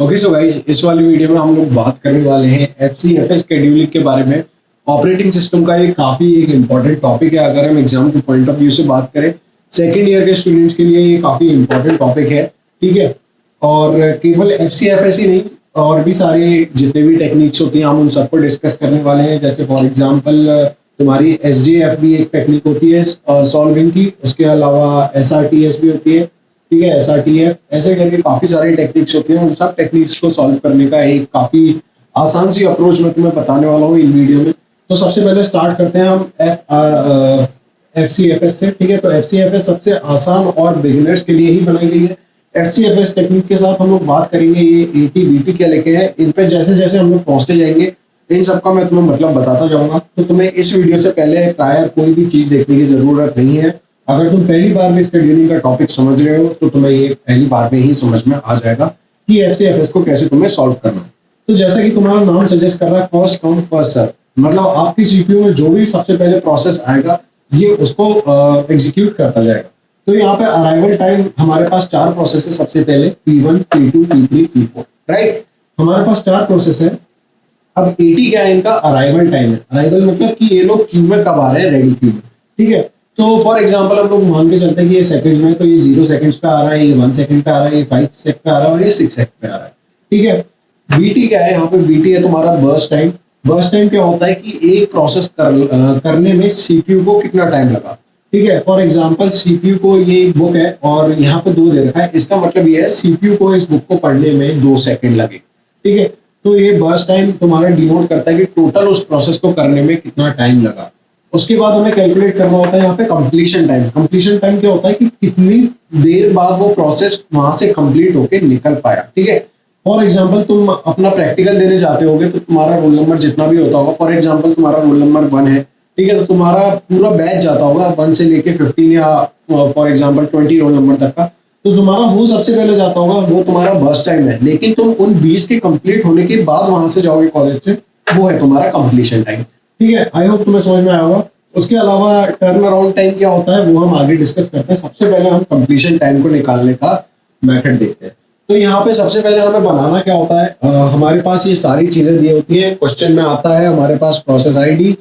Okay so guys, इस वाली video में हम लोग बात करने वाले हैं एफसीएफएस शेड्यूलिंग के बारे में। ऑपरेटिंग सिस्टम का ये काफी एक इम्पोर्टेंट टॉपिक है। अगर हम एग्जाम के पॉइंट ऑफ व्यू से बात करें, सेकेंड ईयर के स्टूडेंट्स के लिए ये काफी इम्पोर्टेंट टॉपिक है, ठीक है। और केवल एफसीएफएस ही नहीं, और भी सारे जितने भी टेक्निक्स होती हैं हम उन सबको डिस्कस करने वाले हैं। जैसे फॉर एग्जाम्पल तुम्हारी एसडीएफ भी एक टेक्निक होती है सॉल्विंग की, उसके अलावा एसआरटीएस भी होती है, ठीक है, एसआरटीएफ, ऐसे करके काफी सारी टेक्निक्स होती हैं। उन सब टेक्निक्स को सॉल्व करने का एक काफी आसान सी अप्रोच मैं तुम्हें बताने वाला हूँ इन वीडियो में। तो सबसे पहले स्टार्ट करते हैं हम एफसीएफएस से, ठीक है। तो एफसीएफएस सबसे आसान और बिगिनर्स के लिए ही बनाई गई है। एफसीएफएस टेक्निक के साथ हम लोग बात करेंगे ये एटी बीटी क्या लिखे हैं, इन पे जैसे जैसे हम लोग पहुंचते जाएंगे इन सबका मैं तुम्हें मतलब बताता जाऊंगा। तो तुम्हें इस वीडियो से पहले प्रायर कोई भी चीज देखने की जरूरत नहीं है। अगर तुम पहली बार में शेड्यूलिंग का टॉपिक समझ रहे हो तो तुम्हें ये पहली बार में ही समझ में आ जाएगा कि एफसीएफएस को कैसे तुम्हें सॉल्व करना है। तो जैसा कि तुम्हारा नाम सजेस्ट कर रहा है, फर्स्ट कम फर्स्ट सर्व, मतलब आपकी सीपीयू में जो भी सबसे पहले प्रोसेस आएगा ये उसको एग्जीक्यूट करता जाएगा। तो यहाँ पे अराइवल टाइम हमारे पास 4 प्रोसेस है। सबसे पहले P1, P2, P3, P4, right. हमारे पास 4 प्रोसेस है। अब 80 क्या है, इनका अराइवल टाइम है। अराइवल मतलब कि ये लोग क्यू में कब आ रहे हैं, रेडी क्यू में, ठीक है। तो फॉर एग्जांपल हम लोग मान के चलते हैं कि ये सेकंड्स में, तो ये 0 सेकंड्स पे आ रहा है, ये 1 सेकंड पे आ रहा है, ये 5 सेकंड पे आ रहा है और ये 6 सेकंड पे आ रहा है, ठीक है। बीटी क्या है, यहाँ पे बीटी है तुम्हारा बर्स्ट टाइम। बर्स्ट टाइम क्या होता है कि एक प्रोसेस करने में सीपीयू को कितना टाइम लगा, ठीक है। फॉर एग्जाम्पल सीपीयू को ये एक बुक है और यहाँ पे 2 दे रखा है, इसका मतलब ये है सीपीयू को इस बुक को पढ़ने में 2 सेकंड लगे, ठीक है। तो ये बर्स्ट टाइम तुम्हारा डिनोट करता है कि टोटल उस प्रोसेस को करने में कितना टाइम लगा। उसके बाद हमें कैलकुलेट करना होता है यहाँ पे कंप्लीशन टाइम। कंप्लीशन टाइम क्या होता है कि कितनी देर बाद वो प्रोसेस वहां से कंप्लीट होके निकल पाया, ठीक है। फॉर एग्जांपल तुम अपना प्रैक्टिकल देने जाते होगे तो तुम्हारा रोल नंबर जितना भी होता होगा, फॉर एग्जांपल तुम्हारा रोल नंबर 1 है, ठीक है, तो तुम्हारा पूरा बैच जाता होगा 1 से लेके 15 या फॉर एग्जांपल 20 रोल नंबर तक का। तो तुम्हारा वो सबसे पहले जाता होगा, वो तुम्हारा बर्स्ट टाइम है। लेकिन तुम उन 20 के कंप्लीट होने के बाद वहां से जाओगे कॉलेज से, वो है तुम्हारा कंप्लीशन टाइम, ठीक है। आई होप तुम्हें समझ में आया होगा। उसके अलावा टर्न अराउंड टाइम क्या होता है वो हम आगे डिस्कस करते हैं। सबसे पहले हम कंप्लीशन टाइम को निकालने का मेथड देखते हैं। तो यहाँ पे सबसे पहले हमें बनाना क्या होता है, हमारे पास ये सारी चीजें दी होती है। क्वेश्चन में आता है हमारे पास प्रोसेस आईडी,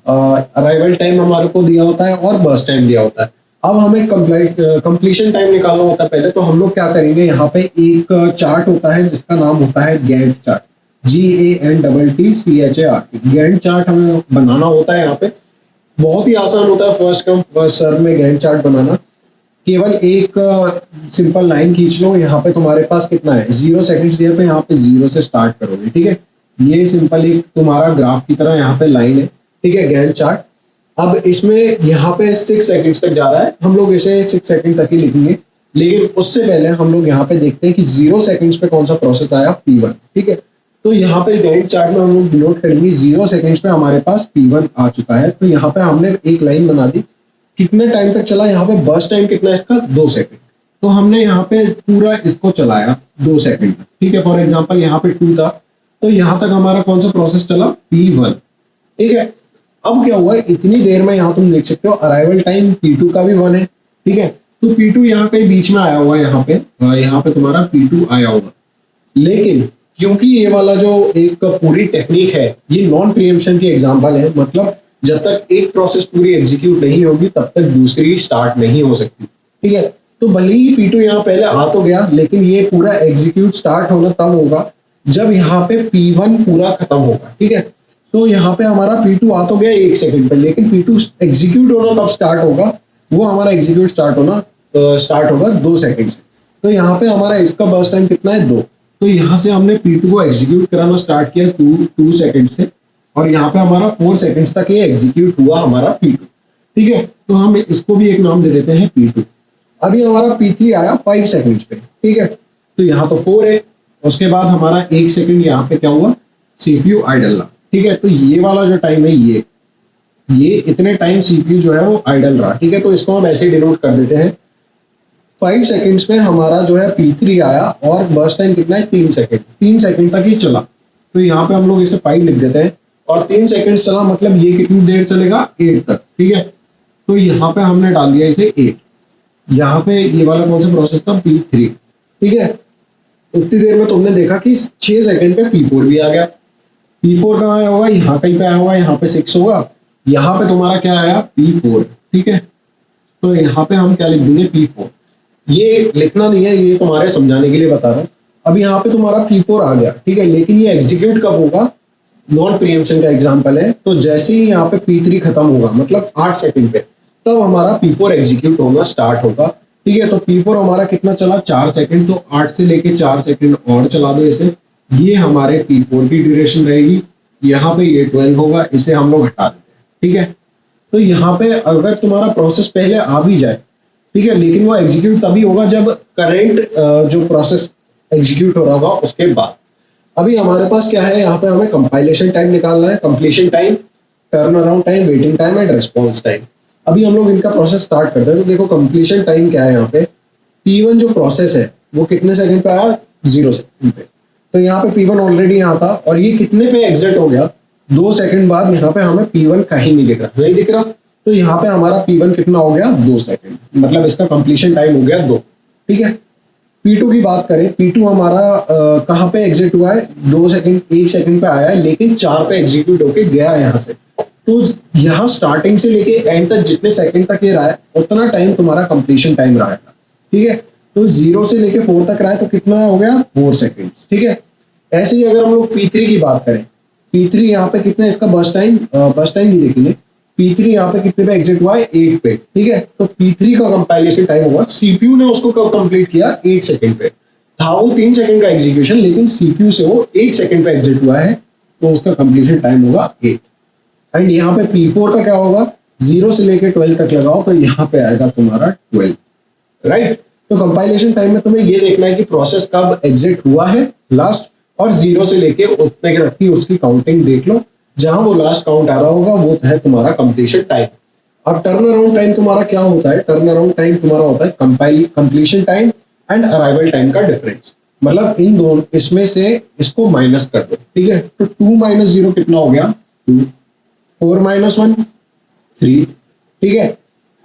अराइवल टाइम हमारे को दिया होता है और बर्स्ट टाइम दिया होता है। अब हमें कंप्लीशन टाइम निकालना होता है। पहले तो हम लोग क्या करेंगे, यहाँ पे एक चार्ट होता है जिसका नाम होता है Gantt chart, GANTTCHART। Gantt chart हमें बनाना होता है। यहाँ पे बहुत ही आसान होता है फर्स्ट कम फर्स्ट सर्व में गैंट चार्ट बनाना। केवल एक सिंपल लाइन खींच लो। यहाँ पे तुम्हारे पास कितना है, 0 सेकंड दिया, तो यहाँ पे 0 से स्टार्ट करोगे, ठीक है। ये सिंपल एक तुम्हारा ग्राफ की तरह यहाँ पे लाइन है, ठीक है, गैंट चार्ट। अब इसमें यहाँ पे 6 सेकंड्स तक जा रहा है, हम लोग इसे 6 सेकंड तक ही लिखेंगे। लेकिन उससे पहले हम लोग यहाँ पे देखते हैं कि 0 सेकंड्स पे कौन सा प्रोसेस आया, P1, ठीक है। तो यहाँ पे गैंट चार्ट में हम लोग डिनोट करेंगे 0 सेकंड्स पे हमारे पास P1 आ चुका है। तो यहाँ पे हमने एक लाइन बना दी। कितने टाइम तक चला, यहाँ पे बर्स्ट टाइम कितना है इसका, 2 सेकंड। तो हमने यहाँ पे पूरा इसको चलाया 2 सेकंड तक, ठीक है। फॉर एग्जांपल यहाँ पे 2 था, तो यहाँ तक हमारा कौन सा प्रोसेस चला, P1, ठीक है। अब क्या हुआ, इतनी देर में यहाँ तुम देख सकते हो अराइवल टाइम P2 का भी 1 है, ठीक है। तो P2 यहाँ पे बीच में आया हुआ है, यहाँ पे तुम्हारा P2 आया होगा। लेकिन क्योंकि ये वाला जो एक पूरी टेक्निक है ये नॉन प्रीएम्पशन की एग्जांपल है, मतलब जब तक एक प्रोसेस पूरी एग्जीक्यूट नहीं होगी तब तक दूसरी स्टार्ट नहीं हो सकती, ठीक है। तो भले ही P2 यहाँ पहले आ तो गया, लेकिन ये पूरा एग्जीक्यूट स्टार्ट होना तब होगा जब यहाँ पे P1 पूरा खत्म होगा, ठीक है। तो यहाँ पे हमारा P2 आ तो गया 1 सेकंड पे, लेकिन P2 एग्जीक्यूट होना कब स्टार्ट होगा, वो हमारा एग्जीक्यूट स्टार्ट होगा 2 सेकंड से। तो यहाँ पे हमारा इसका बर्स्ट टाइम कितना है, 2। तो यहाँ से हमने P2 को एग्जीक्यूट कराना स्टार्ट किया 2 सेकंड से, और यहाँ पे हमारा 4 सेकंड्स तक ये एग्जीक्यूट हुआ हमारा P2, ठीक है। तो हम इसको भी एक नाम दे देते हैं P2। अभी हमारा P3 आया 5 सेकंड्स पे, ठीक है। तो यहाँ तो 4 है। उसके बाद हमारा 1 सेकंड यहाँ पे क्या हुआ, CPU आइडल रहा, ठीक है। तो ये वाला जो टाइम है ये इतने टाइम CPU जो है वो आइडल रहा, ठीक है। तो इसको हम ऐसे डिनोट कर देते हैं। 5 सेकंड्स में हमारा जो है P3 आया और बर्स्ट टाइम कितना है, 3 सेकंड। 3 सेकंड तक ही चला, तो यहाँ पे हम लोग इसे 5 लिख देते हैं। और 3 सेकंड्स चला, मतलब ये कितनी देर चलेगा, 8 तक, ठीक है। तो यहाँ पे हमने डाल दिया इसे 8। यहाँ पे ये वाला कौन सा प्रोसेस था, P3, ठीक है। उतनी देर में तुमने देखा कि 6 सेकंड पे P4 भी आ गया। P4 कहाँ आया होगा, यहाँ कहीं पे आया होगा, यहाँ पे 6 होगा, यहाँ पे तुम्हारा क्या आया P4, ठीक है। तो यहाँ पे हम क्या लिख देंगे P4, ये लिखना नहीं है, ये तुम्हारे समझाने के लिए बता रहा हूँ। अब यहाँ पे तुम्हारा P4 आ गया, ठीक है, लेकिन ये एग्जीक्यूट कब होगा, नॉन प्रीएम्पशन का एग्जांपल है, तो जैसे ही यहाँ पे P3 खत्म होगा मतलब 8 सेकंड पे, तब हमारा P4 एग्जीक्यूट होना स्टार्ट होगा, ठीक है। तो P4 हमारा कितना चला, 4 सेकंड, तो 8 से लेके 4 सेकंड और चला दो इसे, ये हमारे P4 की ड्यूरेशन रहेगी। यहाँ पे ये 12 होगा, इसे हम लोग हटा देते हैं, ठीक है। तो यहाँ पे अगर तुम्हारा प्रोसेस पहले आ भी जाए, ठीक है, लेकिन वो एग्जीक्यूट तभी होगा जब करेंट जो प्रोसेस एग्जीक्यूट हो रहा होगा उसके बाद। अभी हमारे पास क्या है, यहाँ पे हमें कंपाइलेशन टाइम निकालना है, completion time, turn around time, waiting time and response time. अभी हम लोग इनका प्रोसेस स्टार्ट करते हैं। तो देखो कंप्लीशन टाइम क्या है, यहाँ पे P1 जो प्रोसेस है वो कितने सेकंड पे आया, 0 सेकंड पे। तो यहाँ पे P1 ऑलरेडी यहाँ था और ये कितने पे एग्जिट हो गया, 2 सेकंड बाद। यहाँ पे हमें P1 कहीं नहीं दिख रहा, नहीं दिख रहा, तो यहाँ पे हमारा P1 कितना हो गया, 2 सेकंड, मतलब इसका कंप्लीशन टाइम हो गया 2, ठीक है। P2 की बात करें, P2 हमारा कहाँ पे एग्जिट हुआ है, 2 सेकंड, 1 सेकंड पे आया है, लेकिन 4 पे एग्जीक्यूट होके गया है यहाँ से। तो यहाँ स्टार्टिंग से लेके एंड तक जितने सेकंड तक ये रहा है उतना टाइम तुम्हारा कंप्लीशन टाइम रहा है, ठीक है। तो 0 से लेके 4 तक रहा है, तो कितना हो गया, 4 सेकंड, ठीक है। ऐसे ही अगर हम लोग P3 की बात करें, P3 यहाँ पे कितना इसका बर्स्ट टाइम नहीं देखेंगे, P3 यहाँ पे कितने पे एग्जिट हुआ है, 8 पे, ठीक है। तो P3 का कंपाइलेशन टाइम होगा, सीपीयू ने उसको कब कंप्लीट किया, 8 सेकंड पे था, वो 3 सेकंड का एग्जीक्यूशन, लेकिन सीपीयू से वो 8 सेकंड पे एग्जिट हुआ है, तो उसका कंप्लीशन टाइम होगा 8। एंड यहाँ पे P4 का क्या होगा, 0 से लेके 12 तक लगाओ, तो यहाँ पे आएगा तुम्हारा 12, राइट। तो कंपाइलेशन टाइम में तुम्हें ये देखना है कि प्रोसेस कब एग्जिट हुआ है लास्ट, और 0 से लेके उतने के रखी उसकी काउंटिंग देख लो, जहां वो लास्ट काउंट आ रहा होगा वो है तुम्हारा कंप्लीशन टाइम। अब टर्न अराउंड टाइम तुम्हारा क्या होता है, टर्न अराउंड टाइम तुम्हारा होता है completion time and arrival time का डिफरेंस, मतलब इन दोनों इसमें से इसको माइनस कर दो, ठीक है। तो 2 - 0 कितना हो गया, 2, 4 - 1 3, ठीक है,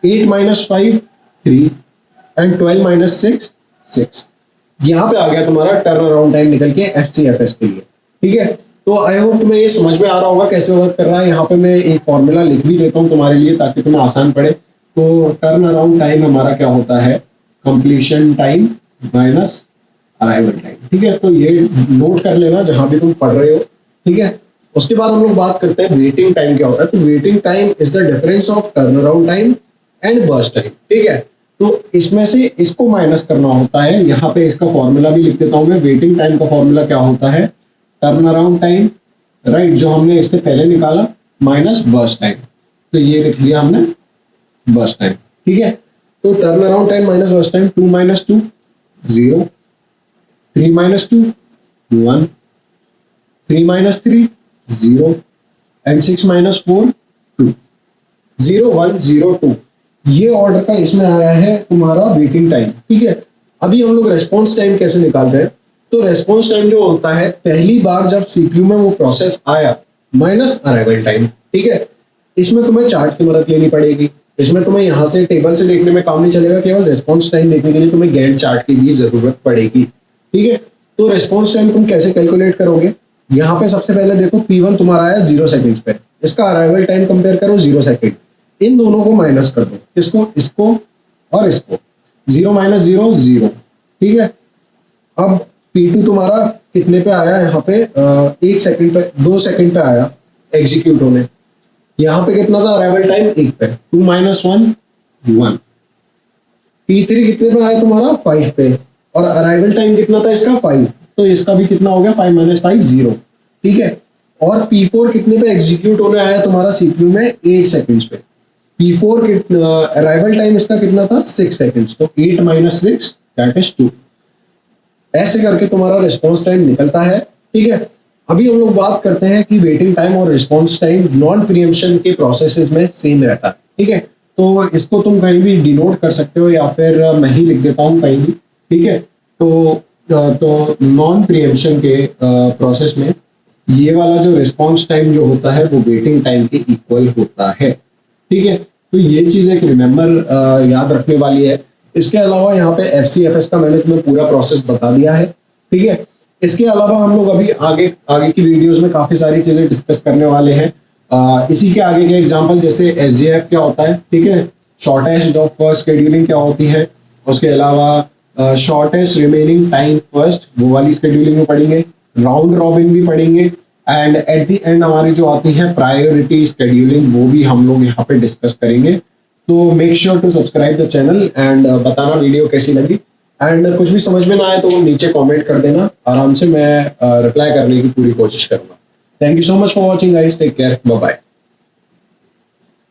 8 - 5 3 एंड 12 - 6 6। यहाँ पे आ गया तुम्हारा टर्न अराउंड टाइम निकल के FCFS के लिए, ठीक है। तो आई होप तुम्हें ये समझ में आ रहा होगा कैसे वर्क कर रहा है। यहाँ पे मैं एक फॉर्मूला लिख भी देता हूँ तुम्हारे लिए ताकि तुम्हें आसान पड़े। तो टर्न अराउंड टाइम हमारा क्या होता है, completion time minus arrival time, ठीक है। तो ये नोट कर लेना जहां भी तुम पढ़ रहे हो, ठीक है। उसके बाद हम लोग बात करते हैं वेटिंग टाइम क्या होता है। तो waiting time is the difference of turn around time and burst time, ठीक है। तो इसमें से इसको माइनस करना होता है। यहाँ पे इसका फॉर्मूला भी लिख देता हूं मैं। वेटिंग टाइम का फॉर्मूला क्या होता है, टर्न अराउंड टाइम, राइट, जो हमने इससे पहले निकाला, माइनस बर्स्ट टाइम। तो ये लिख लिया हमने बर्स्ट टाइम, ठीक है। तो turn around time minus burst time, 2 - 2 0, 3 - 2 1, 3 - 3 0 and 6 - 4 2, 0 1 0 2। ये ऑर्डर का इसमें आया है तुम्हारा वेटिंग टाइम, ठीक है। अभी हम लोग रेस्पॉन्स टाइम कैसे निकालते हैं। तो रेस्पॉन्स टाइम जो होता है पहली बार जब सीपीयू में वो प्रोसेस आया, माइनस अराइवल टाइम, ठीक है। इसमें तुम्हें चार्ट की मदद लेनी पड़ेगी। इसमें तुम्हें यहाँ से टेबल से देखने में काम नहीं चलेगा, केवल रेस्पॉन्स टाइम देखने के लिए तुम्हें गैंट चार्ट की भी जरूरत पड़ेगी, ठीक है। तो रेस्पॉन्स टाइम तुम कैसे कैलकुलेट करोगे, यहाँ पे सबसे पहले देखो P1 तुम्हारा आया 0 सेकंड पे, इसका अराइवल टाइम कंपेयर करो 0 सेकंड, इन दोनों को माइनस कर दो, इसको इसको और इसको, 0 - 0 0, ठीक है। अब P2 तुम्हारा कितने पे आया, यहाँ पे 1 सेकंड पे, 2 सेकंड पे आया एग्जीक्यूट होने। यहाँ पे कितना था अराइवल टाइम, 1 पे, 2 - 1 1। P3 कितने पे आया तुम्हारा, 5 पे, और अराइवल टाइम कितना था इसका, 5, तो इसका भी कितना हो गया, 5 - 5 0, ठीक है। और P4 कितने पे एग्जीक्यूट होने आया तुम्हारा सीपीयू में, 8 सेकंड्स पे। P4 अराइवल टाइम इसका कितना था, 6 सेकंड्स, तो 8 - 6 दैट इज 2। ऐसे करके तुम्हारा रिस्पॉन्स टाइम निकलता है, ठीक है। अभी हम लोग बात करते हैं कि वेटिंग टाइम और रिस्पॉन्स टाइम नॉन प्रीएम्पशन के प्रोसेसेस में सेम रहता है, ठीक है। तो इसको तुम कहीं भी डिनोट कर सकते हो या फिर मैं ही लिख देता हूँ कहीं भी, ठीक है। तो नॉन प्रीएम्पशन के प्रोसेस में ये वाला जो रिस्पॉन्स टाइम जो होता है वो वेटिंग टाइम के इक्वल होता है, ठीक है। तो ये चीज एक रिमेंबर याद रखने वाली है। इसके अलावा यहाँ पे FCFS का मैंने तुम्हें पूरा प्रोसेस बता दिया है, ठीक है। इसके अलावा हम लोग अभी आगे आगे की वीडियोस में काफी सारी चीजें डिस्कस करने वाले हैं। इसी के आगे के एग्जांपल जैसे एसजेएफ क्या होता है, ठीक है, शॉर्टेस्ट ऑफ फर्स्ट शेड्यूलिंग क्या होती है, उसके अलावा शॉर्टेस्ट रिमेनिंग टाइम फर्स्ट वो वाली शेड्यूलिंग में पढ़ेंगे, राउंड रॉबिन भी पढ़ेंगे, एंड एट द एंड हमारी जो आती है प्रायोरिटी शेड्यूलिंग वो भी हम लोग यहाँ पे डिस्कस करेंगे। तो make sure to subscribe the channel and बताना वीडियो कैसी लगी, एंड कुछ भी समझ में ना आए तो वो नीचे कमेंट कर देना, आराम से मैं रिप्लाई करने की पूरी कोशिश करूंगा। Thank you so much for watching guys, take care, bye bye.